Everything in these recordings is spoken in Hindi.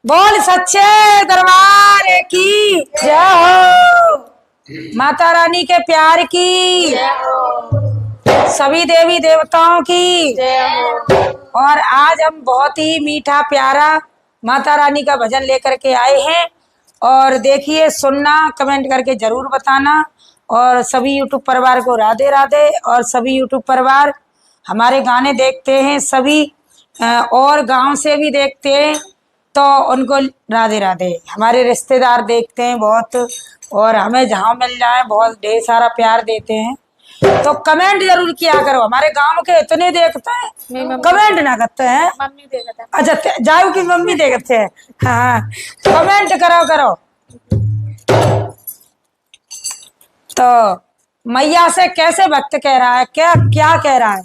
बोल सच्चे दरबार की जय हो। माता रानी के प्यार की जय हो। सभी देवी देवताओं की जय हो। और आज हम बहुत ही मीठा प्यारा माता रानी का भजन लेकर के आए हैं। और देखिए, सुनना, कमेंट करके जरूर बताना। और सभी यूट्यूब परिवार को राधे राधे। और सभी यूट्यूब परिवार हमारे गाने देखते हैं, सभी और गांव से भी देखते हैं, तो उनको राधे राधे। हमारे रिश्तेदार देखते हैं बहुत, और हमें जहाँ मिल जाए बहुत ढेर सारा प्यार देते हैं। तो कमेंट जरूर किया करो। हमारे गांव के इतने देखते हैं, कमेंट ना करते हैं। मम्मी देखता है। अच्छा, जाओ की मम्मी देखते हैं। हाँ, कमेंट करो। तो मैया से कैसे भक्त कह रहा है, क्या कह रहा है?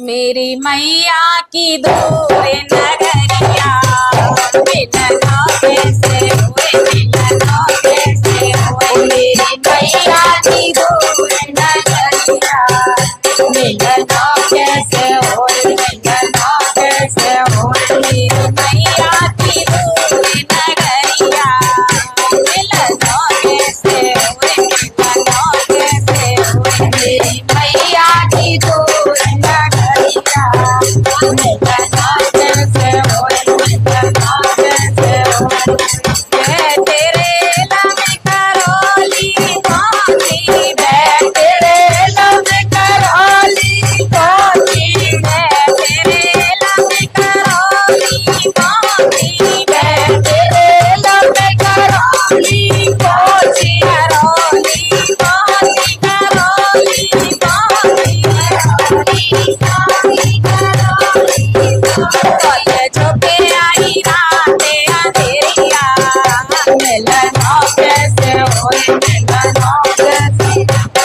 मेरी मैया की दूर नगरिया, मिलना कैसे हुए, मिलना कैसे हुए। मेरी मैया की दूर नगरिया, मिलना कैसे हुए, मिलना कैसे हुए। मेरी मैया की दूर नगरिया, मिलना कैसे हुए, मिलना कैसे हुए। मेरी मैया की दूर नगरिया, मिलना कैसे हुए, मिलना कैसे हुए। तेरे लब करोली मोती है, तेरे लब करोली मोती है, तेरे लब करोली मोती है, तेरे लब करोली मोती, करोली मोती, करोली मोती, करोली करोली झोंके आई राते अंधेरिया, मिलना कैसे होए, मिलना कैसे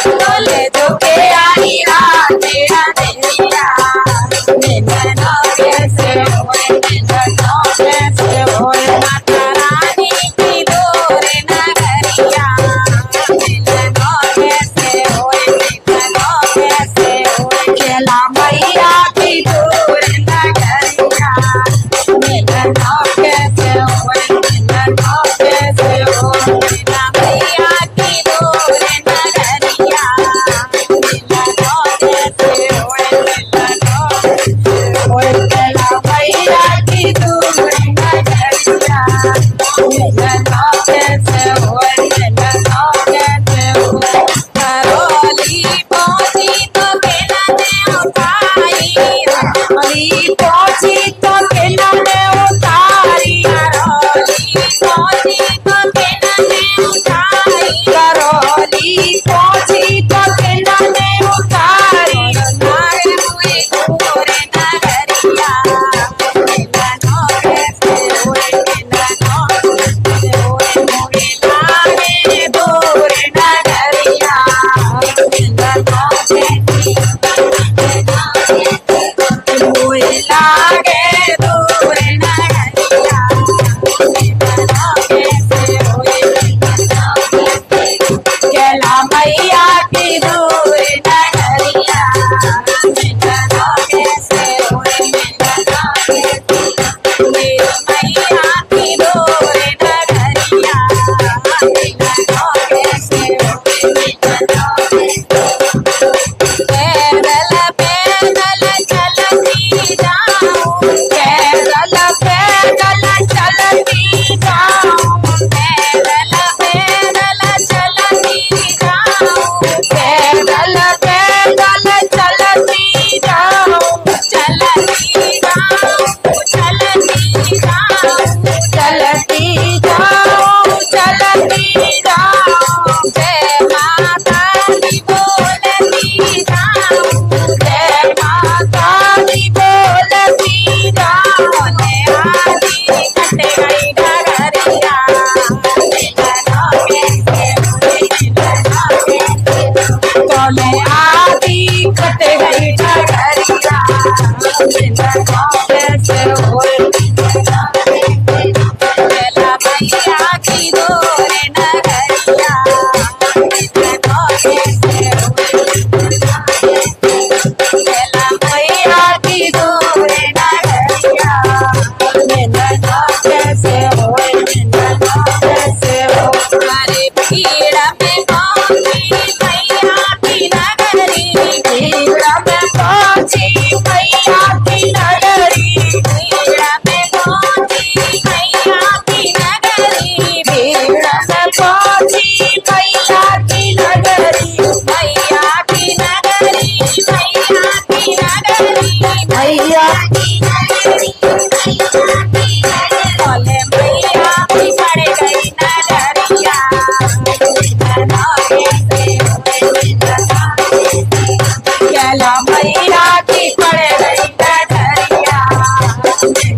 बोले। झोंके आई राते अंधेरिया, मिलना कैसे होए, मिलना कैसे होए। माता रानी की दूर नगरिया, मिलना कैसे होए, मिलना कैसे होए। केला मैया की दूर नगरिया, मिलना कैसे होए, मिलना कैसे होए। केला मैया की दूर नगरिया, मिलना कैसे होए, मिलना कैसे होए। केला मैया की दूर नगरिया, मिलना कैसे होए, मिलना कैसे होए। करोली पहुंची तो केला ने उठाई, करोली पहुंची तो केला ने उतारी, करोली पहुंची तो केला ने उठाई, करोली पहुंची तो केला ने उतारी। नाग हुए दूर नगरिया, मिलना कैसे होए, मिलना कैसे होए। मोरे लागे दूर नगरिया, मिलना कैसे मोरे लागे दूर नगरिया, मिलना कैसे होए, मिलना कैसे। केला मैया की दूर नगरिया, मिलना कैसे होए, मिलना कैसे। मेरी मैया की दूर नगरिया, मिलना कैसे होए, मिलना कैसे। पैदल पैदल चलती जाऊं, पैदल पैदल चलती जाऊं, पैदल पैदल चलती जाऊं, पैदल पैदल चलती जाऊं, चलती जाऊं, चलती जाऊं, चलती जाऊं, चलती जाऊं। जय माता दी बोलती जाऊं, जय माता दी बोलती जाऊं। आदि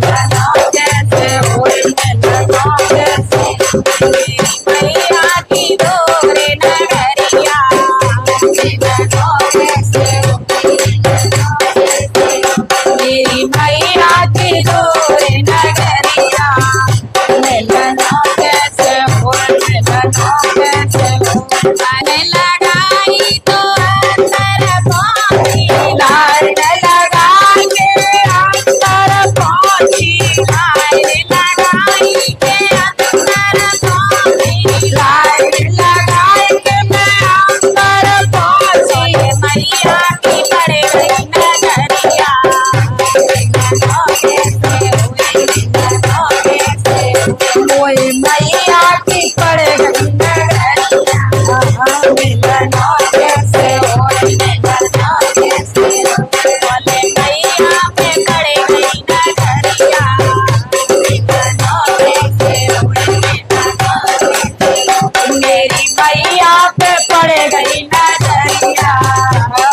मिलनो कैसे होए मिलनो कैसे मेरी मैया की दूर नगरिया मिलनो कैसे मेरी मैया की दूर नगरिया मिलनो कैसे होए मिलनो कैसे मन लगाई तो अंतर पहुंची लाइन लगाई के अंतर पहुंची लाइन लगाई के अंतर पहुंची लाइन लगाई के मैं अंतर पहुंची मैया की पड़ गई नगरिया मिलनो कैसे हुए मिलनो कैसे हुए मैया की पड़ गई नगरिया मिलनो कैसे होए मिलनो कैसे बोले मैया पे पड़ गई नगरिया मिलनो कैसे होए मिलनो मेरी मैया पे पड़ गई नगरिया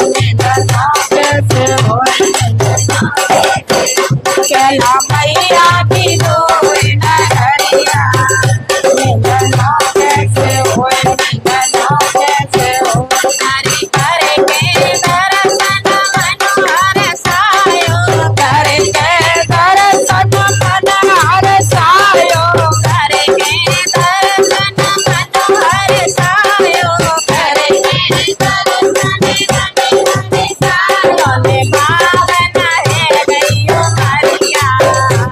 मिलनो कैसे होए मिलनो कैला मैया की दूर नगरिया मिलनो कैसे होए मिलनो कैसे होए हरि करे के दर्शन मनोहर सायो करे के दर्शन मनोहर सायो करे के दर्शन मनोहर सायो करे के दर्शन मनोहर सायो ने पावन है गईयो हरिया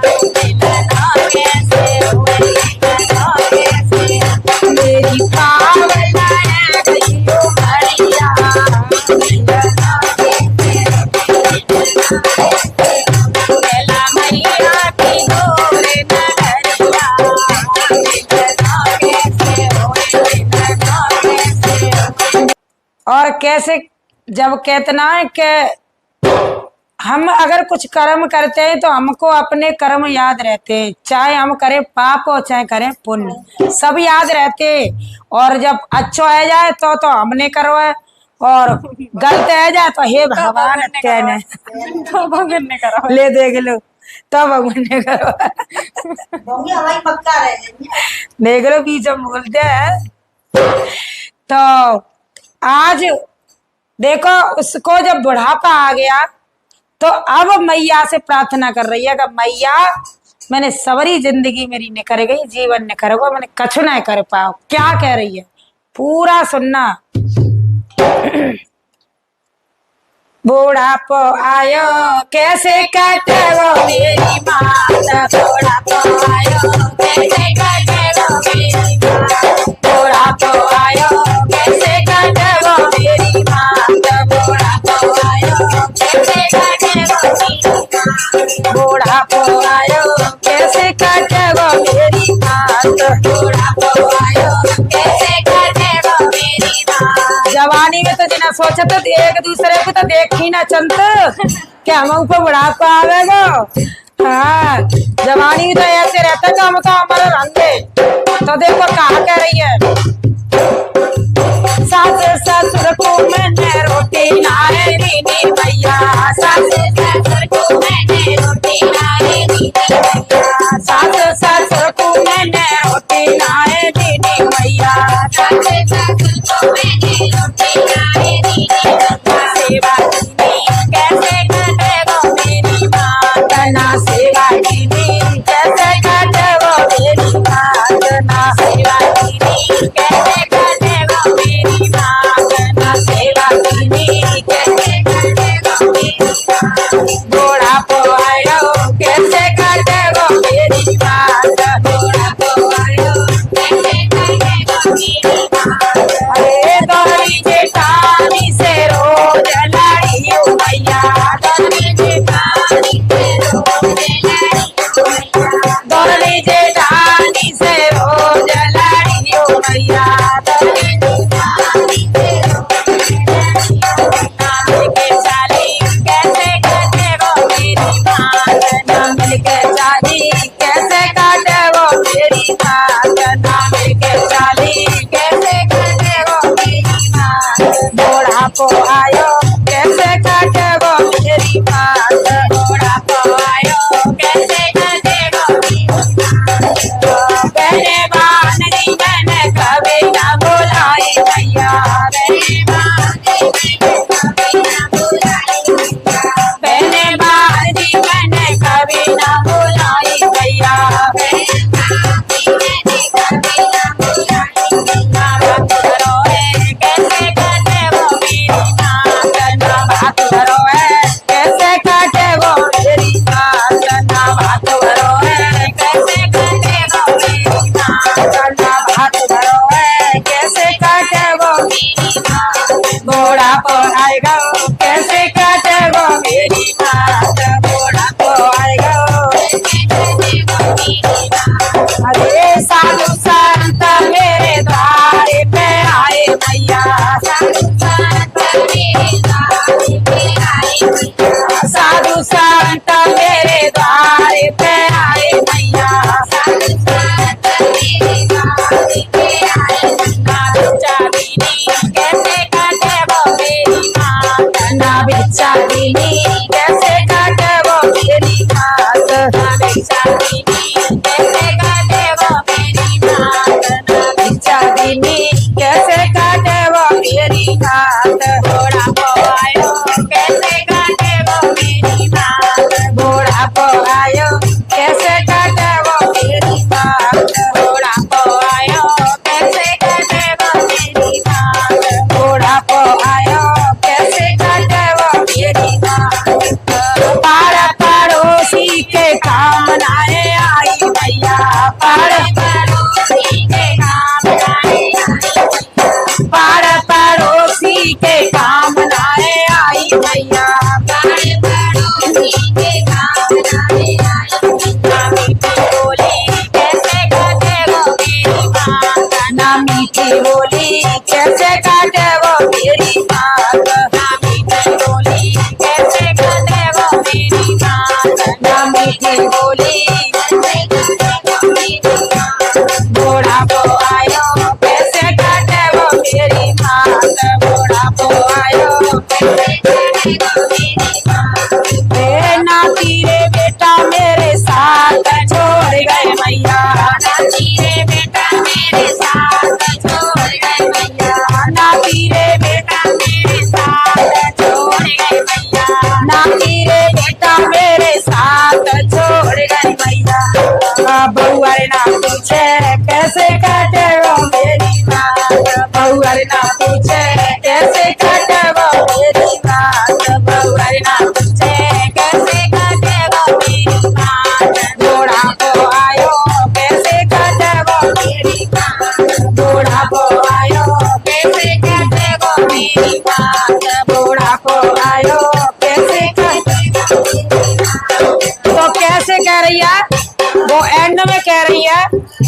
मिलनो कैसे हुए मिलनो कैसे मेरी पावन है गईयो हरिया मिलनो कैसे कैला मैया की दूर नगरिया मिलनो कैसे हुए मिलनो कैसे और कैसे जब कहतना है कि हम अगर कुछ कर्म करते हैं तो हमको अपने कर्म याद रहते हैं, चाहे हम करें पाप और चाहे करें पुण्य, सब याद रहते हैं। और जब अच्छा आ जाए तो हमने करो है, और गलत आ जाए तो हे भगवान कहने तो भगवान ने करा ले देख लो तो भगवान ने करो हमारी पक्का रहे देख लो बीच में बोलते हैं। तो आज देखो उसको जब बुढ़ापा आ गया तो अब मैया से प्रार्थना कर रही है कि मैया मैंने सवरी जिंदगी मेरी निकर गई, जीवन निकर गो, मैंने कछु न कर पाओ। क्या कह रही है पूरा सुनना। बुढ़ापो आयो कैसे काटे वो मेरी मात, बुढ़ापो आयो कैसे काटे वो मेरी मात, बुढ़ापो आयो कैसे काटे वो मेरी मात, बुढ़ापो आयो कैसे काटे वो मेरी मात, बुढ़ापो आयो कैसे काटे वो मेरी मात, बुढ़ापो आयो कैसे काटे वो मेरी मात। जवानी में तो जिना सोचे तो एक दूसरे को तो देख ही ना चलत क्या हम ऊपर बुढ़ापा आवेगा। हाँ जवानी में तो ऐसे रहता कि हम तो हमारा रंग है। तो देखो कहा कह रही है सास ससुर को मैंने रोटी लाए दीदी भैया, सास ससुर को मैंने रोटी लाए दीदी भैया, सास ससुर को मैंने रोटी लाए दीदी भैया, सास ससुर को मैंने रोटी लाए दीदी भैया। सेवा दीदी कैसे काटे वो मेरी बात ना, सेवा दीदी कैसे काटे वो मेरी बात ना, सेवा दीदी कैसे काटे वो मेरी बात ना, सेवा दीदी कैसे काटे वो मेरी बात। बुढ़ापो आयो कैसे काटे वो मेरी बात, बुढ़ापो आयो कैसे काटे वो मेरी बात। अरे दोहरी जेठानी से रोज लड़ियो भैया, दोहरी जेठानी से रोज लड़ियो भैया, दोहरी जेठानी से रोज लड़ियो भैया, दोहरी जेठानी से रोज लड़ियो भैया। चाली कैसे काटे वो मेरी बात ना, मिलके चाली कैसे काटे वो मेरी बात ना, मिलके चाली कैसे काटे वो मेरी बात। बुढ़ापो आयो कैसे काटे वो मेरी बात, बुढ़ापो आयो कैसे आएगा कैसे काटेगा मेरी बात बुढ़ापो आएगा। अरे साधु संत मेरे द्वारे पे आए मैया साधु संत मेरे द्वारे पे आए मैया साधु संत मेरे द्वारे पे आए मैया साधु संत मेरे द्वारे पे आए ना भिक्षा दीनी कैसे काटे वो मेरी बात ना भिक्षा दीनी कैसे काटे वो मेरी बात ना भिक्षा दीनी कैसे काटे वो मेरी बात घोड़ा को आयो कैसे काटे वो मेरी बात घोड़ा को आयो कैसे काटे वो मेरी बात घोड़ा को आयो कैसे काटे वो मेरी बात घोड़ा को आयो कैसे काटे वो मेरी बात पाड़ पड़ोसी के काम नाए आई मैया पाड़ पड़ोसी के काम नाए पाड़ पड़ोसी के काम नाए आई मैया पाड़ पड़ोसी के काम नाए आई ना मीठी बोली कैसे काटे वो मेरी बात ना मीठी बोली कैसे काटे वो मेरी बात ना मीठी बोली कैसे काटे वो मेरी बात ना मीठी बोली घोड़ा को आयो कैसे काटे वो मेरी बात घोड़ा को आयो कैसे काटे वो मेरी बात नाती रे बेटा मेरे साथ छोड़ गए मैया नाती रे बेटा मेरे साथ छोड़ गए मैया नाती रे बेटा मेरे साथ छोड़ गए मैया नाती रे बेटा मेरे साथ छोड़ गए मैया बहुअर ना पूछे कैसे काटे वो मेरी बात बहुअर ना पूछे कैसे काटे वो मेरी बात बहुअर ना पूछे कैसे काटे वो मेरी बात घोड़ा को आयो कैसे काटे वो मेरी बात घोड़ा को आयो कैसे काटे वो मेरी बात घोड़ा को आयो कैसे काटे तो कैसे कह रही है वो एंड में कह रही है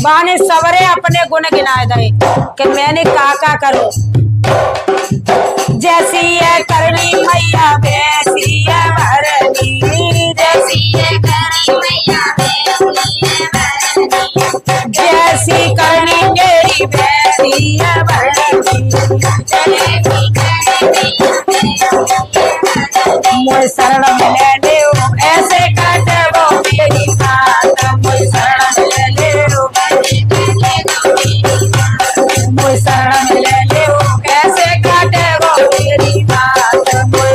बाने सवरे अपने गुण गिनाए दे कि मैंने का करो जैसी है करनी मैया वैसी है भरनी जैसी है करनी मैया वैसी है भरनी जैसी करनी मेरी वैसी है भरनी मोय शरण मिले ले ऐसे काटे वो मेरी बात मोय शरण मिले ले मोय शरण मिले ले कैसे काटे वो मेरी बात मोय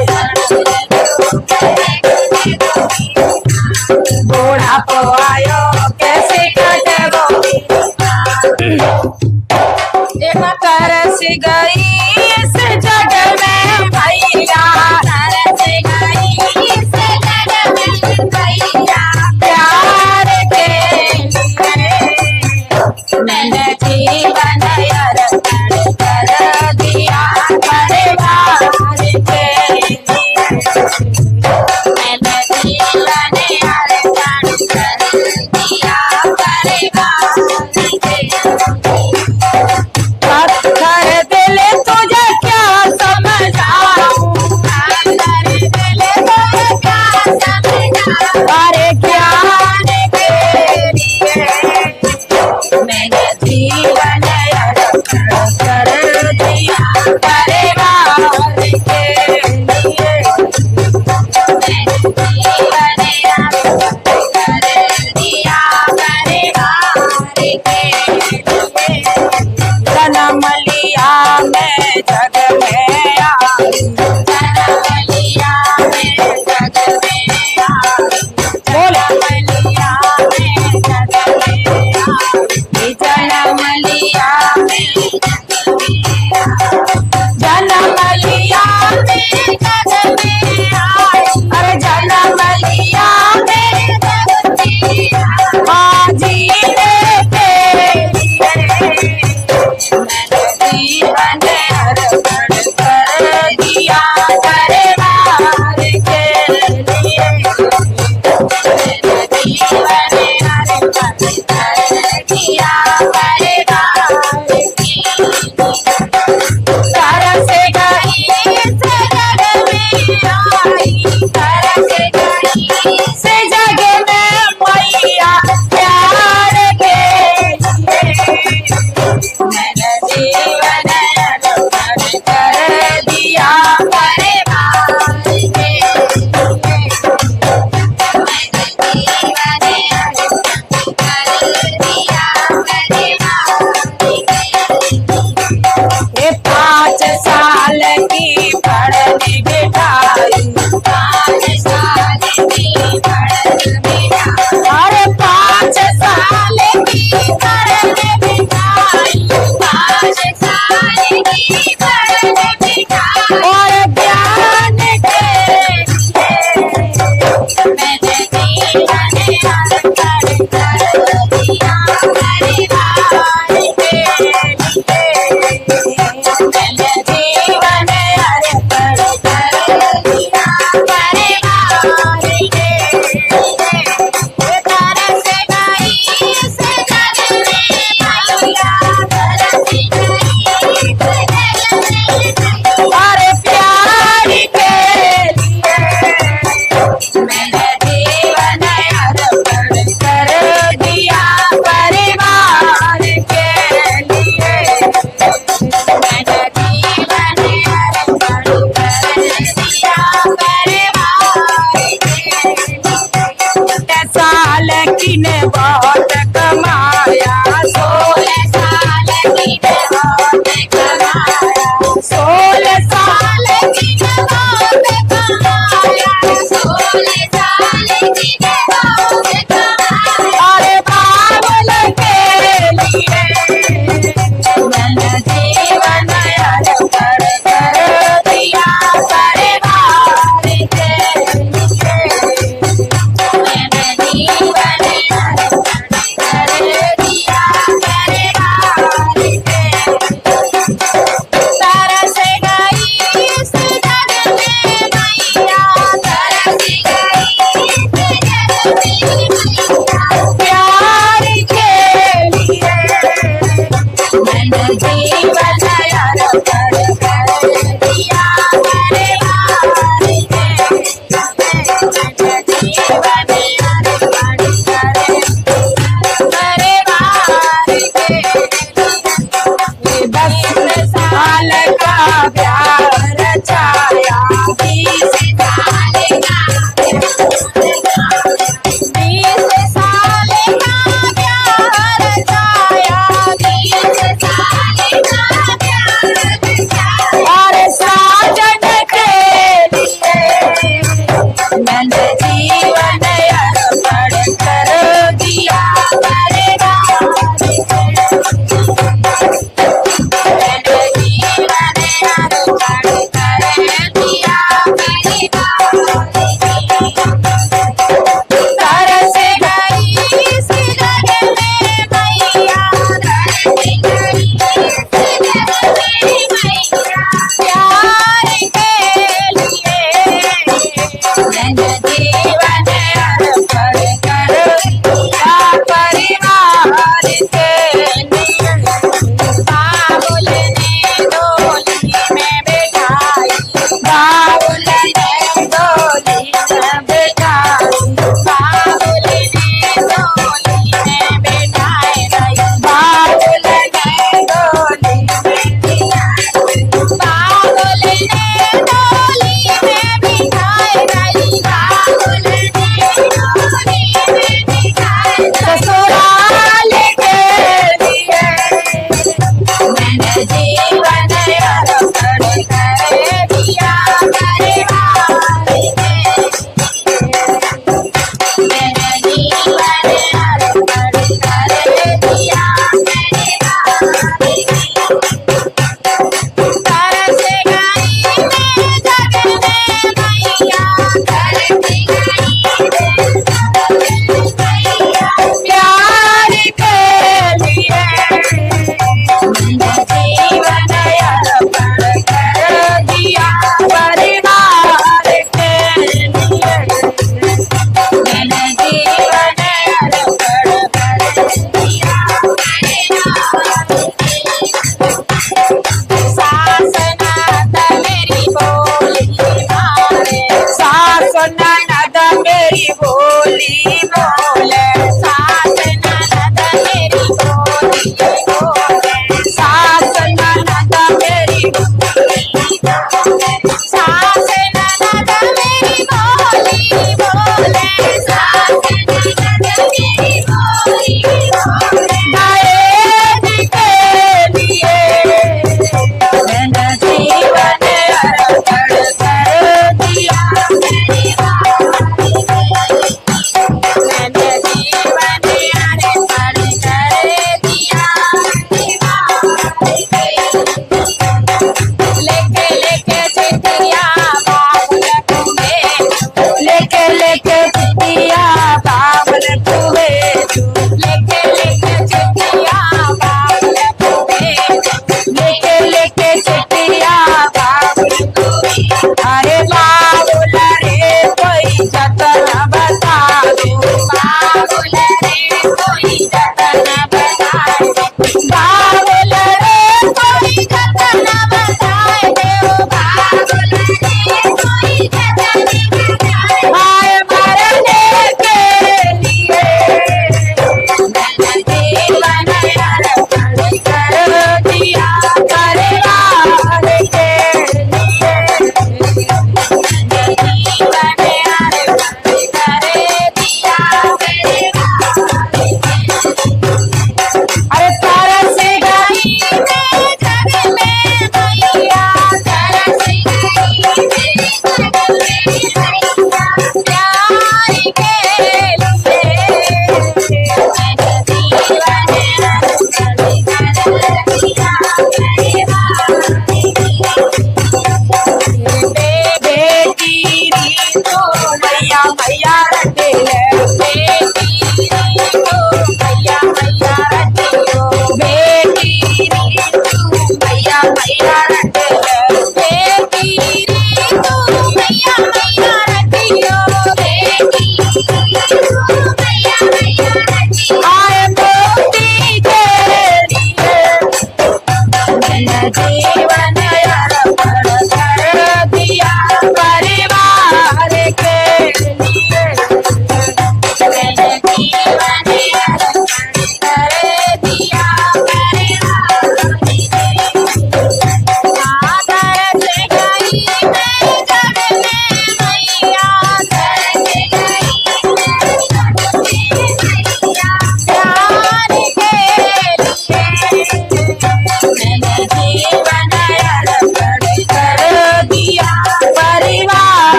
घोड़ा को आयो कैसे काटे वो मेरी बात तरस गई इस जग में भैया तरस गई इस जग में भैया प्यार के लिए मैंने जीवन अर्पण कर दिया परिवार के लिए मैंने जीवन अर्पण कर दिया परिवार के पत्थर दिल तुझे क्या समझ कमा